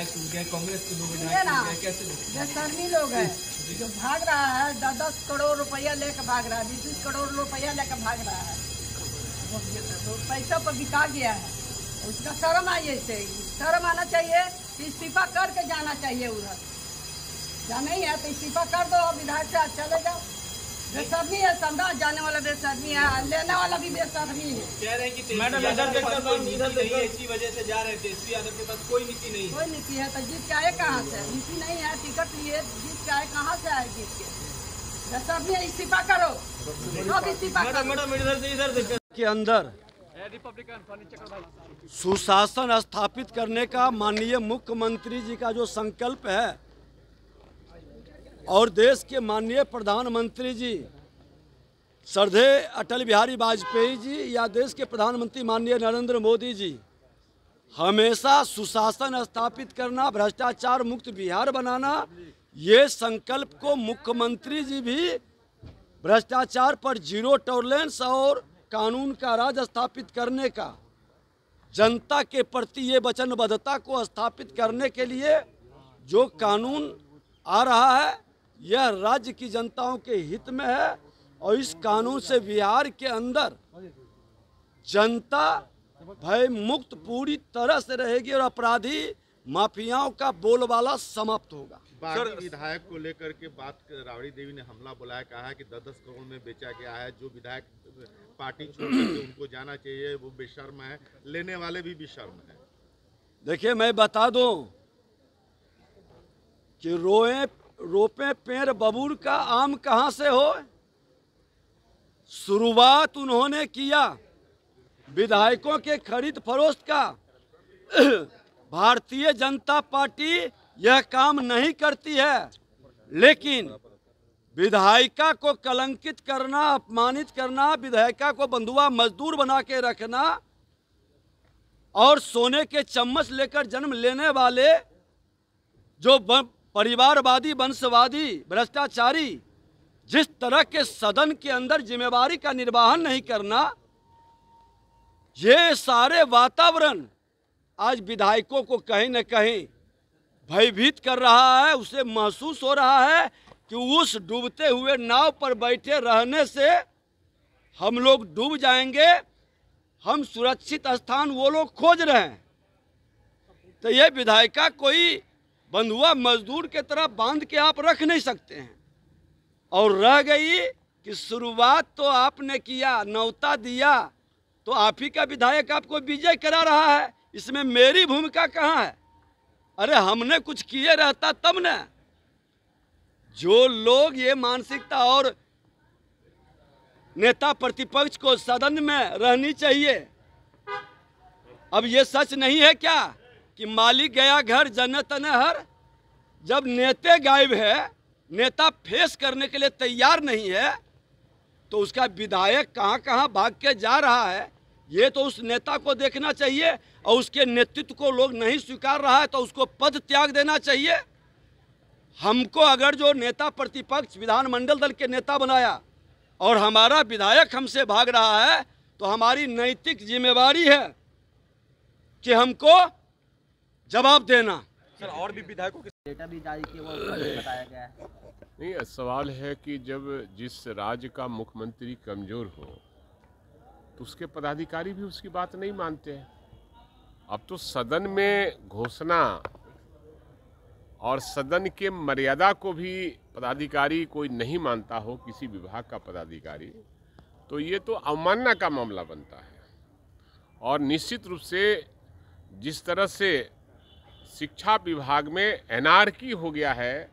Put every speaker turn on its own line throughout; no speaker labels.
विधायक टूट गए, कांग्रेस के 2 विधायक टूट गए, कैसे देखते हैं?
शर्मी लोग है जो भाग रहा है, 10-10 करोड़ रुपया लेकर भाग रहा है, 20-20 करोड़ रुपया लेकर भाग रहा है, तो पैसा पर बिका गया है। उसका शर्म आइए, शर्म आना चाहिए, इस्तीफा करके जाना चाहिए। उधर जाना ही है तो इस्तीफा कर दो, विधायक से चले जाओ। बेशर्मी है, समझा, जाने वाला बेशर्मी है, लेने वाला भी बेशर्मी है।
कह रहे हैं कि मैडम इसी वजह से जा रहे थे, तेजस्वी यादव के पास कोई नीति नहीं,
कोई नीति है तो जीत के आए कहाँ से? नीति नहीं है, टिकट लिए जीत के आए कहाँ से आए? जीत के बेशर्मी है, इस्तीफा करो, अब इस्तीफा करो।
के अंदर सुशासन स्थापित करने का माननीय मुख्यमंत्री जी का जो संकल्प है और देश के माननीय प्रधानमंत्री जी श्रद्धेय अटल बिहारी वाजपेयी जी या देश के प्रधानमंत्री माननीय नरेंद्र मोदी जी हमेशा सुशासन स्थापित करना, भ्रष्टाचार मुक्त बिहार बनाना, ये संकल्प को मुख्यमंत्री जी भी भ्रष्टाचार पर जीरो टॉलरेंस और कानून का राज स्थापित करने का, जनता के प्रति ये वचनबद्धता को स्थापित करने के लिए जो कानून आ रहा है यह राज्य की जनताओं के हित में है और इस कानून से बिहार के अंदर जनता भय मुक्त पूरी तरह से रहेगी और अपराधी माफियाओं का बोलबाला समाप्त होगा।
बागी विधायक को लेकर के बात राबड़ी देवी ने हमला बुलाया, कहा है कि 10-10 करोड़ में बेचा गया है, जो विधायक पार्टी छोड़ के उनको जाना चाहिए, वो बेशर्म है, लेने वाले भी बेशर्म है।
देखिए, मैं बता दूं कि रोपे पेड़ बबूल का आम कहां से हो। शुरुआत उन्होंने किया विधायकों के खरीद फरोख्त का। भारतीय जनता पार्टी यह काम नहीं करती है, लेकिन विधायिका को कलंकित करना, अपमानित करना, विधायिका को बंधुआ मजदूर बना के रखना और सोने के चम्मच लेकर जन्म लेने वाले जो परिवारवादी, वंशवादी, भ्रष्टाचारी जिस तरह के सदन के अंदर जिम्मेवारी का निर्वहन नहीं करना, ये सारे वातावरण आज विधायकों को कहीं न कहीं भयभीत कर रहा है। उसे महसूस हो रहा है कि उस डूबते हुए नाव पर बैठे रहने से हम लोग डूब जाएंगे, हम सुरक्षित स्थान वो लोग खोज रहे हैं। तो ये विधायिका कोई बंधुआ मजदूर के तरह बांध के आप रख नहीं सकते हैं। और रह गई कि शुरुआत तो आपने किया, न्योता दिया, तो आप ही का विधायक आपको विजय करा रहा है, इसमें मेरी भूमिका कहाँ है? अरे हमने कुछ किए रहता तब न। जो लोग ये मानसिकता और नेता प्रतिपक्ष को सदन में रहनी चाहिए। अब ये सच नहीं है क्या कि मालिक गया घर जन्नत नहर? जब नेता गायब है, नेता फेस करने के लिए तैयार नहीं है, तो उसका विधायक कहाँ कहाँ भाग के जा रहा है, ये तो उस नेता को देखना चाहिए। और उसके नेतृत्व को लोग नहीं स्वीकार रहा है तो उसको पद त्याग देना चाहिए। हमको अगर जो नेता प्रतिपक्ष विधानमंडल दल के नेता बनाया और हमारा विधायक हमसे भाग रहा है, तो हमारी नैतिक जिम्मेवारी है कि हमको जवाब देना।
सर, और भी विधायकों के
डेटा भी जारी किया हुआ बताया गया है।
नहीं, सवाल है कि जब जिस राज्य का मुख्यमंत्री कमजोर हो तो उसके पदाधिकारी भी उसकी बात नहीं मानते हैं। अब तो सदन में घोषणा और सदन के मर्यादा को भी पदाधिकारी कोई नहीं मानता हो, किसी विभाग का पदाधिकारी, तो ये तो अवमानना का मामला बनता है। और निश्चित रूप से जिस तरह से शिक्षा विभाग में एनार्की हो गया है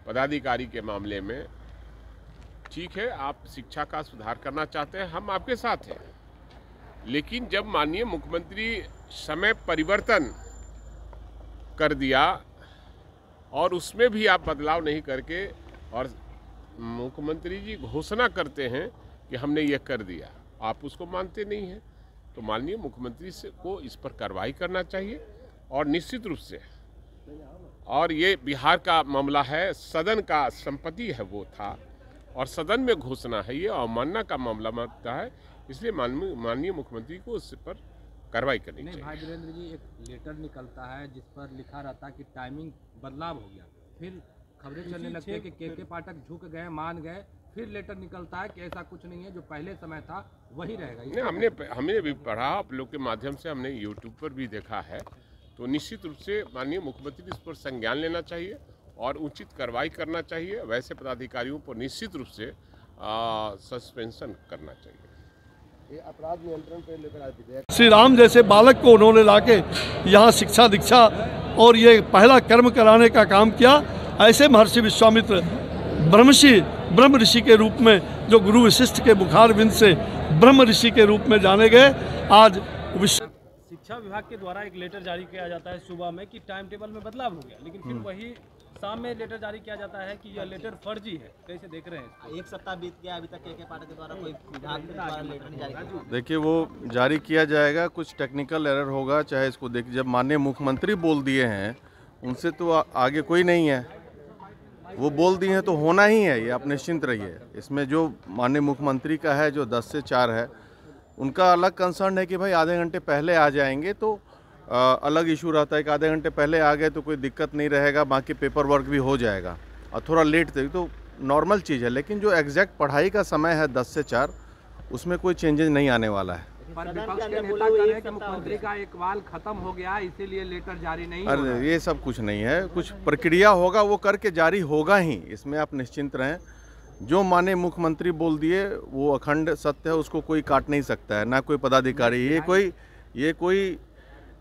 पदाधिकारी के मामले में, ठीक है, आप शिक्षा का सुधार करना चाहते हैं, हम आपके साथ हैं, लेकिन जब माननीय मुख्यमंत्री समय परिवर्तन कर दिया और उसमें भी आप बदलाव नहीं करके, और मुख्यमंत्री जी घोषणा करते हैं कि हमने ये कर दिया, आप उसको मानते नहीं हैं, तो माननीय मुख्यमंत्री से को इस पर कार्रवाई करना चाहिए। और निश्चित रूप से, और ये बिहार का मामला है, सदन का संपत्ति है वो था, और सदन में घोषणा है, ये अवमानना का मामला मानता है, इसलिए माननीय मुख्यमंत्री को उस पर कार्रवाई करनी
नहीं
चाहिए।
भाई वीरेंद्र जी, एक लेटर निकलता है जिस पर लिखा रहता है कि टाइमिंग बदलाव हो गया, फिर खबरें चलने लगती है कि के पाठक झुक गए, मान गए, फिर लेटर निकलता है कि ऐसा कुछ नहीं है, जो पहले समय था वही रहेगा।
नहीं, हमने भी पढ़ा, आप लोग के माध्यम से हमने यूट्यूब पर भी देखा है, तो निश्चित रूप से माननीय मुख्यमंत्री इस पर संज्ञान लेना चाहिए और उचित कार्रवाई करना चाहिए। वैसे पदाधिकारियों पर निश्चित रूप से सस्पेंशन करना चाहिए।
ये अपराध नियंत्रण पे लेकर आए विधेयक,
श्री राम जैसे बालक को उन्होंने लाके यहाँ शिक्षा दीक्षा और ये पहला कर्म कराने का काम किया। ऐसे महर्षि विश्वामित्र ब्रह्म ऋषि के रूप में, जो गुरु वशिष्ठ के बुखार बिंद से ब्रह्म ऋषि के रूप में जाने गए, आज
शिक्षा विभाग के द्वारा एक लेटर जारी किया जाता है सुबह में कि टाइम टेबल में बदलाव हो गया, लेकिन फिर वही शाम में लेटर जारी किया जाता है कि यह लेटर फर्जी है। कैसे देख रहे हैं?
एक सप्ताह बीत गया, अभी तक के पाठक के द्वारा कोई विभाग के द्वारा लेटर नहीं जारी किया।
देखिए, वो जारी किया जाएगा, कुछ टेक्निकल एरर होगा, चाहे इसको देखिए, जब माननीय मुख्यमंत्री बोल दिए हैं उनसे तो आगे कोई नहीं है, वो बोल दिए हैं तो होना ही है, ये आप निश्चिंत रहिए। इसमें जो माननीय मुख्यमंत्री का है, जो 10 से 4 है, उनका अलग कंसर्न है कि भाई आधे घंटे पहले आ जाएंगे तो अलग इशू रहता है कि आधे घंटे पहले आ गए तो कोई दिक्कत नहीं रहेगा, बाकी पेपर वर्क भी हो जाएगा, और थोड़ा लेट तो नॉर्मल चीज़ है। लेकिन जो एग्जैक्ट पढ़ाई का समय है 10 से 4, उसमें कोई चेंजेस नहीं आने वाला है।
पर विपक्ष के नेता कह रहे हैं कि मुख्यमंत्री का इकबाल खत्म हो गया, इसीलिए लेटर जारी नहीं हो रहा है।
अरे ये सब कुछ नहीं है, कुछ प्रक्रिया होगा, वो करके जारी होगा ही, इसमें आप निश्चिंत रहें। जो माननीय मुख्यमंत्री बोल दिए वो अखंड सत्य है, उसको कोई काट नहीं सकता है, ना कोई पदाधिकारी।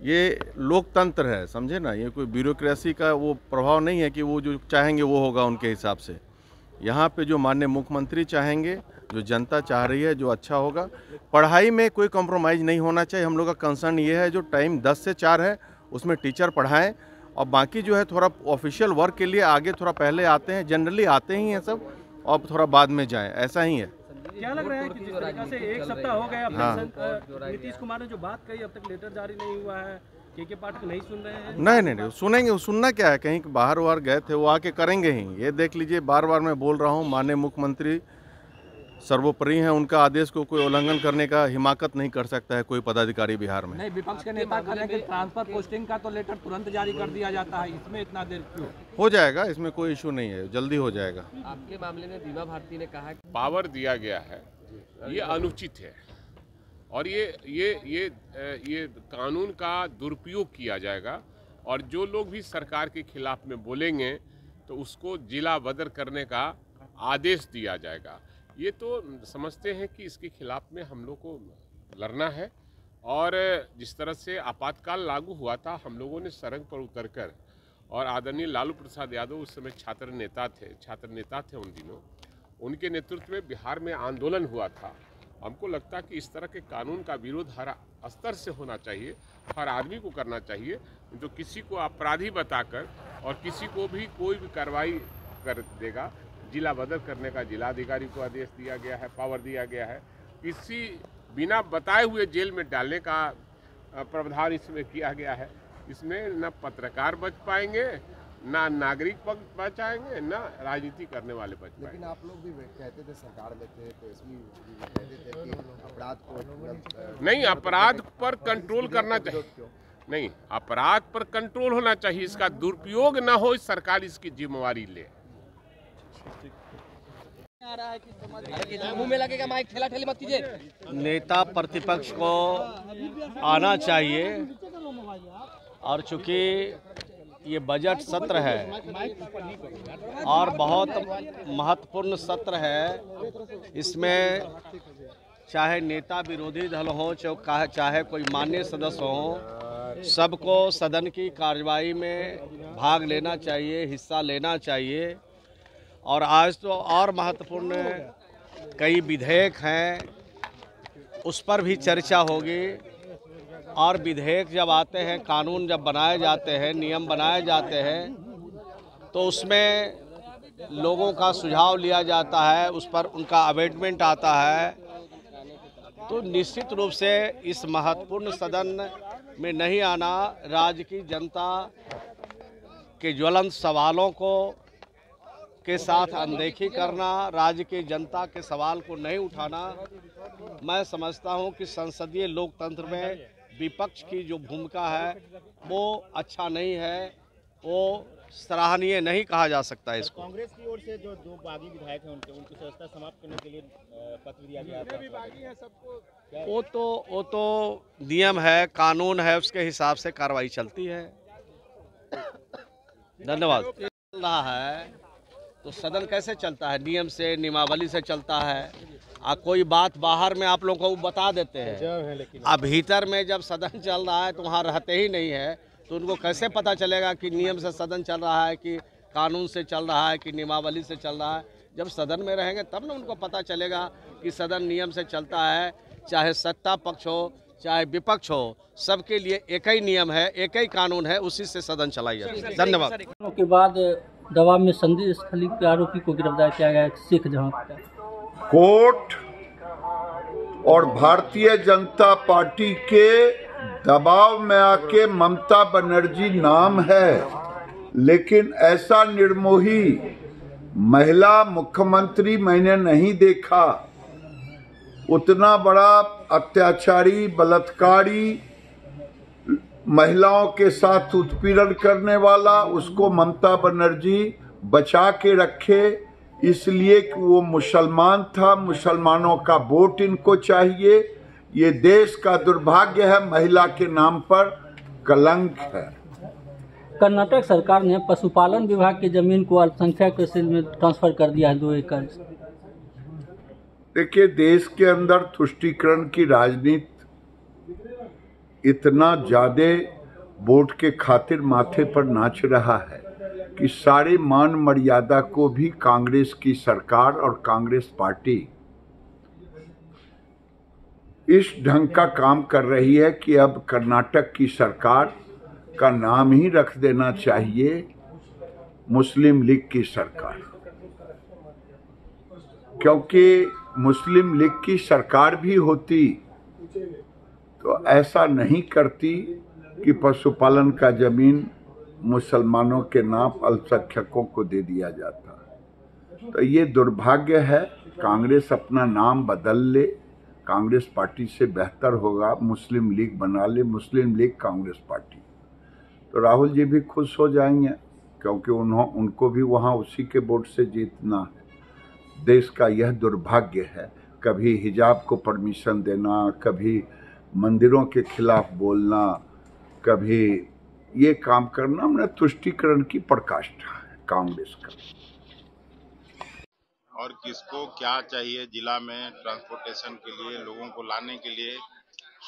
ये लोकतंत्र है, समझे ना, ये कोई ब्यूरोक्रेसी का वो प्रभाव नहीं है कि वो जो चाहेंगे वो होगा उनके हिसाब से। यहाँ पे जो माननीय मुख्यमंत्री चाहेंगे, जो जनता चाह रही है, जो अच्छा होगा। पढ़ाई में कोई कॉम्प्रोमाइज़ नहीं होना चाहिए। हम लोग का कंसर्न ये है, जो टाइम 10 से 4 है उसमें टीचर पढ़ाएं, और बाकी जो है थोड़ा ऑफिशियल वर्क के लिए आगे थोड़ा पहले आते हैं, जनरली आते ही हैं सब, और थोड़ा बाद में जाएं, ऐसा ही है।
क्या लग रहा है कि जिस तरीके से एक सप्ताह हो गया, नीतीश कुमार ने जो बात कही, अब तक लेटर जारी नहीं हुआ है, के पाठक नहीं सुन रहे हैं?
नहीं, सुनेंगे, सुनना क्या है, कहीं बाहर वार गए थे, वो आके करेंगे ही। ये देख लीजिए, बार बार मैं बोल रहा हूँ, माननीय मुख्यमंत्री सर्वोपरि हैं, उनका आदेश को कोई उल्लंघन करने का हिमाकत नहीं कर सकता है कोई पदाधिकारी बिहार में।
नहीं, विपक्ष के नेता कह रहे हैं कि ट्रांसफर पोस्टिंग का तो लेटर तुरंत जारी कर दिया जाता है, इसमें इतना देर क्यों?
हो जाएगा, इसमें कोई इशू नहीं है, जल्दी हो जाएगा।
आपके मामले में बीमा भारती ने कहा कि
पावर दिया गया है, ये अनुचित है, और ये कानून का दुरुपयोग किया जाएगा, और जो लोग भी सरकार के खिलाफ में बोलेंगे तो उसको जिला बदर करने का आदेश दिया जाएगा। ये तो समझते हैं कि इसके खिलाफ में हम लोग को लड़ना है, और जिस तरह से आपातकाल लागू हुआ था, हम लोगों ने सड़क पर उतरकर, और आदरणीय लालू प्रसाद यादव उस समय छात्र नेता थे उन दिनों, उनके नेतृत्व में बिहार में आंदोलन हुआ था। हमको लगता है कि इस तरह के कानून का विरोध हर स्तर से होना चाहिए, हर आदमी को करना चाहिए। जो किसी को अपराधी बताकर और किसी को भी कोई भी कार्रवाई कर देगा, जिला बदल करने का जिलाधिकारी को आदेश दिया गया है, पावर दिया गया है। किसी बिना बताए हुए जेल में डालने का प्रावधान इसमें किया गया है। इसमें न पत्रकार बच पाएंगे, ना नागरिक बचाएंगे, ना राजनीति करने वाले बच पाएंगे।
लेकिन आप लोग भी कहते थे, सरकार में थे तो इसमें कहते थे कि अपराध को
नहीं, अपराध पर कंट्रोल करना चाहिए। नहीं, अपराध पर कंट्रोल होना चाहिए, इसका दुरुपयोग ना हो, सरकार इसकी जिम्मेवारी ले।
मुंह में लगेगा माइक, ठेला ठेली मत कीजिए।
नेता प्रतिपक्ष को आना चाहिए, और चूंकि ये बजट सत्र है और बहुत महत्वपूर्ण सत्र है, इसमें चाहे नेता विरोधी दल हो, चाहे कोई मान्य सदस्य हो, सबको सदन की कार्यवाही में भाग लेना चाहिए, हिस्सा लेना चाहिए। और आज तो और महत्वपूर्ण कई विधेयक हैं, उस पर भी चर्चा होगी। और विधेयक जब आते हैं, कानून जब बनाए जाते हैं, नियम बनाए जाते हैं, तो उसमें लोगों का सुझाव लिया जाता है, उस पर उनका अमेंडमेंट आता है। तो निश्चित रूप से इस महत्वपूर्ण सदन में नहीं आना, राज्य की जनता के ज्वलंत सवालों को के साथ अनदेखी करना, राज्य की जनता के सवाल को नहीं उठाना, मैं समझता हूं कि संसदीय लोकतंत्र में विपक्ष की जो भूमिका है वो अच्छा नहीं है, वो सराहनीय नहीं कहा जा सकता है इसको।
कांग्रेस की ओर से जो 2 बागी विधायक हैं उनकी सदस्यता समाप्त करने के लिए पत्र दिया गया था।
वो तो नियम है, कानून है, उसके हिसाब से कार्रवाई चलती है। धन्यवाद। चल रहा है तो सदन कैसे चलता है? नियम से, नियमावली से चलता है। कोई बात बाहर में आप लोगों को बता देते हैं, अब भीतर में जब सदन चल रहा है तो वहाँ रहते ही नहीं है, तो उनको कैसे पता चलेगा कि नियम से सदन चल रहा है कि कानून से चल रहा है कि नियमावली से चल रहा है? जब सदन में रहेंगे तब ना उनको पता चलेगा कि सदन नियम से चलता है। चाहे सत्ता पक्ष हो चाहे विपक्ष हो, सबके लिए एक ही नियम है, एक ही कानून है, उसी से सदन चलाई जाती है। धन्यवाद।
के बाद दवा में संदेश खली के आरोपी को गिरफ्तार किया गया, सिख जहां
कोर्ट और भारतीय जनता पार्टी के दबाव में आके ममता बनर्जी नाम है, लेकिन ऐसा निर्मोही महिला मुख्यमंत्री मैंने नहीं देखा। उतना बड़ा अत्याचारी, बलात्कारी, महिलाओं के साथ उत्पीड़न करने वाला, उसको ममता बनर्जी बचा के रखे, इसलिए कि वो मुसलमान था। मुसलमानों का वोट इनको चाहिए। ये देश का दुर्भाग्य है, महिला के नाम पर कलंक है।
कर्नाटक सरकार ने पशुपालन विभाग की जमीन को अल्पसंख्यक तहसील में ट्रांसफर कर दिया है 2 एकड़।
देखिए, देश के अंदर तुष्टीकरण की राजनीति इतना ज्यादा वोट के खातिर माथे पर नाच रहा है कि सारे मान मर्यादा को भी कांग्रेस की सरकार और कांग्रेस पार्टी इस ढंग का काम कर रही है कि अब कर्नाटक की सरकार का नाम ही रख देना चाहिए मुस्लिम लीग की सरकार, क्योंकि मुस्लिम लीग की सरकार भी होती तो ऐसा नहीं करती कि पशुपालन का जमीन मुसलमानों के नाम अल्पसंख्यकों को दे दिया जाता। तो ये दुर्भाग्य है। कांग्रेस अपना नाम बदल ले, कांग्रेस पार्टी से बेहतर होगा मुस्लिम लीग बना ले, मुस्लिम लीग कांग्रेस पार्टी। तो राहुल जी भी खुश हो जाएंगे, क्योंकि उनको भी वहाँ उसी के वोट से जीतना है। देश का यह दुर्भाग्य है, कभी हिजाब को परमिशन देना, कभी मंदिरों के खिलाफ बोलना, कभी ये काम करना, हमने तुष्टीकरण की प्रकाष्ठा है कांग्रेस का।
और किसको क्या चाहिए जिला में ट्रांसपोर्टेशन के लिए, लोगों को लाने के लिए,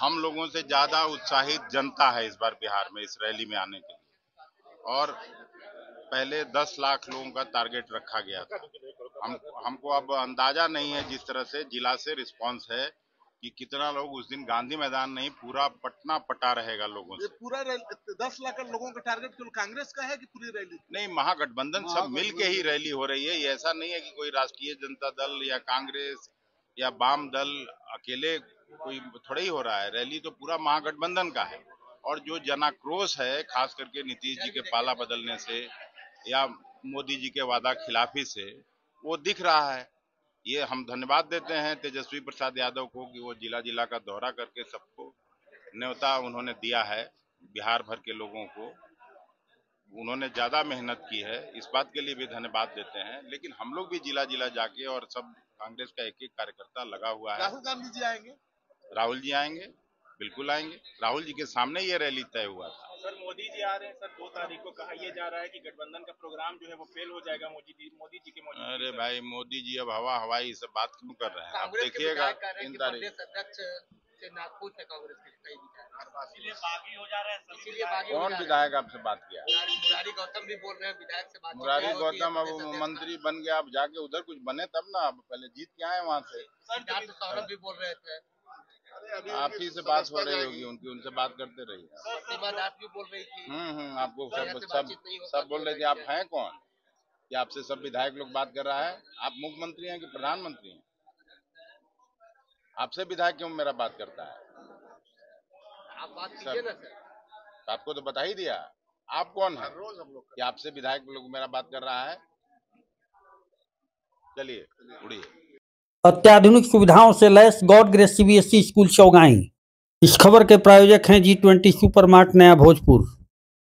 हम लोगों से ज्यादा उत्साहित जनता है इस बार बिहार में इस रैली में आने के लिए। और पहले 10 लाख लोगों का टारगेट रखा गया था। हमको अब अंदाजा नहीं है जिस तरह से जिला से रिस्पांस है कि कितना लोग उस दिन गांधी मैदान नहीं, पूरा पटना पटा रहेगा लोगों से।
पूरा 10 लाख लोगों का टारगेट केवल कांग्रेस का है कि पूरी रैली?
नहीं, महागठबंधन सब मिल के ही रैली हो रही है। ये ऐसा नहीं है कि कोई राष्ट्रीय जनता दल या कांग्रेस या वाम दल अकेले कोई थोड़ा ही हो रहा है। रैली तो पूरा महागठबंधन का है। और जो जनाक्रोश है, खास करके नीतीश जी के पाला बदलने से या मोदी जी के वादा खिलाफी से, वो दिख रहा है। ये हम धन्यवाद देते हैं तेजस्वी प्रसाद यादव को कि वो जिला जिला का दौरा करके सबको न्योता उन्होंने दिया है। बिहार भर के लोगों को उन्होंने ज्यादा मेहनत की है, इस बात के लिए भी धन्यवाद देते हैं। लेकिन हम लोग भी जिला जिला जाके, और सब कांग्रेस का एक एक कार्यकर्ता लगा हुआ है।
राहुल गांधी जी आएंगे?
राहुल जी आएंगे, बिल्कुल आएंगे। राहुल जी के सामने ये रैली तय हुआ था।
सर, मोदी जी आ रहे हैं सर, 2 तारीख को कहा यह जा रहा है कि गठबंधन का प्रोग्राम जो है वो फेल हो जाएगा मोदी जी के मौजूदगी।
अरे भाई, मोदी जी अब हवा हवाई सब बात क्यों कर रहे हैं? अब देखिएगा इन तारीख
नागपुर से कांग्रेस के कई विधायक
इसलिए बागी हो जा रहे हैं।
कौन विधायक आपसे बात किया?
मुरारी गौतम भी बोल रहे हैं विधायक से बात।
मुरारी गौतम अब मंत्री बन गया, अब जाके उधर कुछ बने तब ना, अब पहले जीत के आए वहाँ से।
सौरभ भी बोल रहे थे।
आप ही से बात हो रही होगी उनकी, उनसे बात करते रहिए।
प्रतिभा दास भी बोल रही थी।
आपको सब बोल रहे थे। आप हैं कौन कि आपसे सब विधायक लोग बात कर रहा है? आप मुख्यमंत्री हैं कि प्रधानमंत्री हैं? आपसे विधायक क्यों मेरा बात करता है?
आप बात कीजिए ना सर।
तो आपको तो बता ही दिया। आप कौन है कि आपसे विधायक लोग मेरा बात कर रहा है? चलिए उड़िए।
अत्याधुनिक सुविधाओं से lace God grace CBSE school चौगाई इस खबर के प्रायोजक हैं G20 सुपरमार्ट नया भोजपुर।